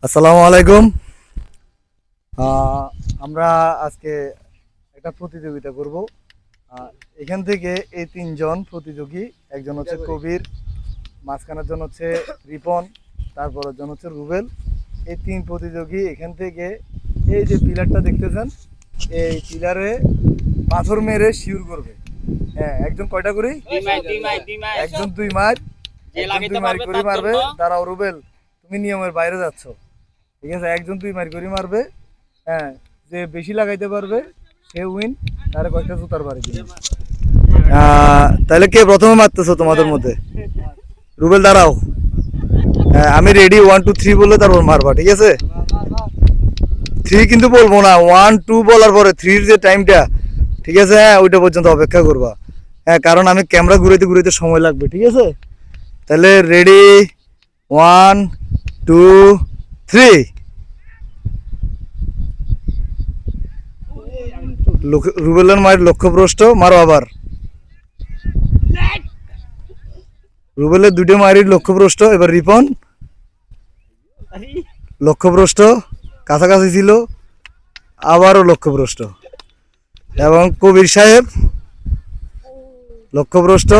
আসসালামু আলাইকুম। আমরা আজকে একটা প্রতিযোগিতা করব। এখান থেকে এই তিনজন প্রতিযোগী, একজন হচ্ছে কবির, মাঝখানের জন হচ্ছে রিপন, তারপরের জন হচ্ছে রুবেল। এই তিন প্রতিযোগী এখান থেকে এই যে পিলারটা দেখতেছেন, এই পিলারে পাথর মেরে শিউর করবে। হ্যাঁ, একজন কয়টা করে? একজন 2 মার, একজন 2 মার করে মারবে। দাঁড়াও রুবেল, তুমি নিয়মের বাইরে যাচ্ছ, ঠিক আছে? একজন 2 মার করে মারবে। হ্যাঁ, যে বেশি লাগাইতে পারবে সে উইন। তার কয়েকটা জুতার বাড়ি দিবে। তাহলে কে প্রথমে মারতেছো তোমাদের মধ্যে? রুবেল দাঁড়াও, আমি রেডি, 1 2 3 বললে তারপর মারবা, ঠিক আছে? 3 কিন্তু বলবো না, 1 2 বলার পরে 3 যে টাইমটা, ঠিক আছে? হ্যাঁ, ওইটা পর্যন্ত অপেক্ষা করবা। হ্যাঁ, কারণ আমি ক্যামেরা ঘুরাইতে ঘুরাইতে সময় লাগবে, ঠিক আছে? তাহলে রেডি, 1 2 3। রুবেলের মায়ের লক্ষ্যভ্রষ্ট, মারো আবার। রুবেলের 2টে মায়ের লক্ষ্যভ্রষ্ট। এবার রিপন, লক্ষ্যভ্রষ্ট, কাছাকাছি ছিল, আবারও লক্ষ্যভ্রষ্ট। এবং কবির সাহেব লক্ষ্যভ্রষ্ট,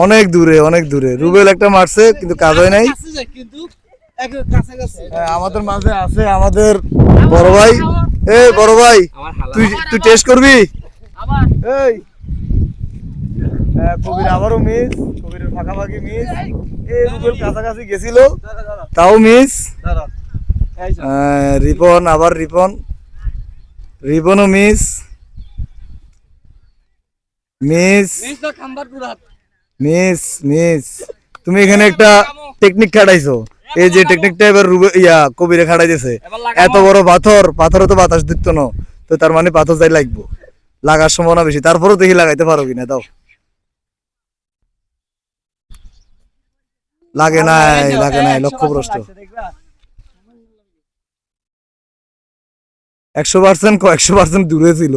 অনেক দূরে অনেক দূরে। রুবেল একটা মারছে কিন্তু কাজ হয় নাই। আমাদের মাঝে আছে আমাদের বড় ভাই। এই বড় ভাই, তুই টেস্ট করবি? এই কবির আবারও মিস, কবিরের ফাঁকাফাঁকি মিস। এই রুবেল কাছাকাছি গেছিল, তাও মিস। রিপন, আবার রিপন, রিপনও মিস মিস মিস মিস। তুমি এখানে একটা টেকনিক খাটাইছো, এই যে টেকনিকটা এবার কবিরে খাটাইতেছে। এত বড় পাথর, পাথরে তো বাতাস দিত না, তো তার মানে পাথর যাই লাগবো, লাগার সম্ভাবনা বেশি। তারপরেও দেখি লাগাইতে পারো কিনা, দাও। লাগে নাই, লাগে নাই, লক্ষ্যভ্রষ্ট। 100% 100% দূরে ছিল,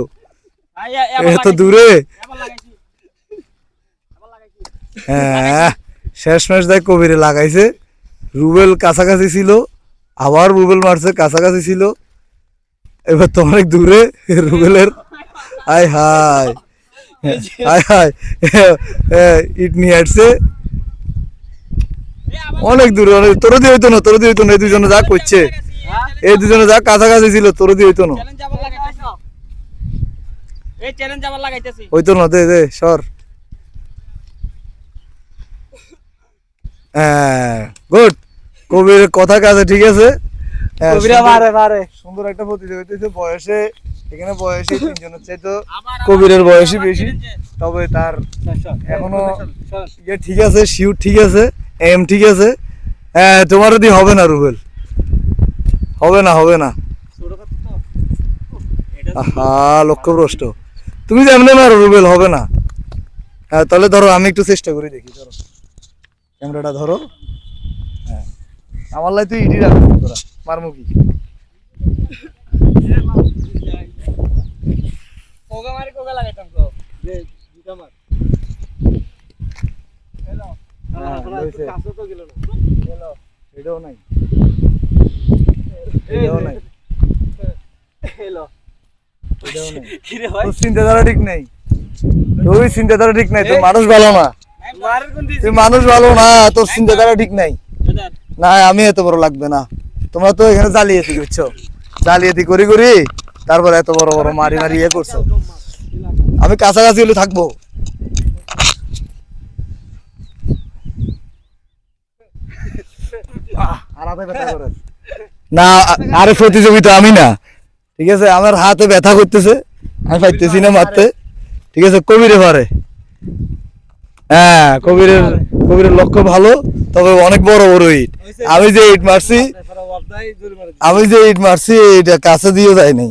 এত দূরে। হ্যাঁ, শেষ ম্যাচ দেয় কবিরে লাগাইছে। রুবেল কাছাকাছি ছিল, আবার রুবেল মারছে, কাছাকাছি ছিল। এবার তো অনেক দূরে রুবেলের। হাই হাই হাই হাই, ইট নিয়ে আসছে অনেক দূরে, অনেক। তোর দিয়ে হইতো না, তোর দিয়ে হইতো না। এই দুজনে যা করছে, এই দুজনে যা কাছাকাছি ছিল, তোর দিয়ে হইতো না, হইতো না। দে দে সর। হ্যাঁ, গুড। কবির কথা কাজে, ঠিক আছে। সুন্দর একটা প্রতিযোগিতা বয়সে। এখানে বয়সে তিনজনের চাইতো কবিরের বয়সই বেশি, তবে তার এখনো ইয়ে ঠিক আছে, শিউট ঠিক আছে, এম ঠিক আছে। হ্যাঁ, তোমার যদি হবে না রুবেল, হবে না, হবে না। হ্যাঁ, লক্ষ্যভ্রষ্ট। তুমি যেমন মারো রুবেল, হবে না। হ্যাঁ, তাহলে ধরো আমি একটু চেষ্টা করে দেখি। ধরো ক্যামেরাটা ধরো। হ্যাঁ, আমার লাই তুই ইডি রাখ, তোরা মারমু কি? এটাও নাই, এটাও নাই, চিন্তাধারা ঠিক নেই, তুই চিন্তাধারা ঠিক নাই, তুই মানুষ ভালো না, তুই মানুষ ভালো না, তোর চিন্তাধারা ঠিক নাই। না, আমি এত বড় লাগবে না। তোমরা তো এখানে জালিয়াতি করছো, জালিয়াতি করি করি তারপর এত বড় বড় মারি মারি ইয়ে করছো। আমি কাছাকাছি হলে থাকবো। না, আরে প্রতিযোগিতা আমি না, ঠিক আছে? আমার হাতে ব্যথা করতেছে, আমি পাইতেছি না মারতে, ঠিক আছে? কবিরে পারে। হ্যাঁ, কবিরের লক্ষ্য ভালো, তবে অনেক বড় বড় ইট। আমি যে ইট মারছি, এটা কাছে দিয়ে যায় নাই।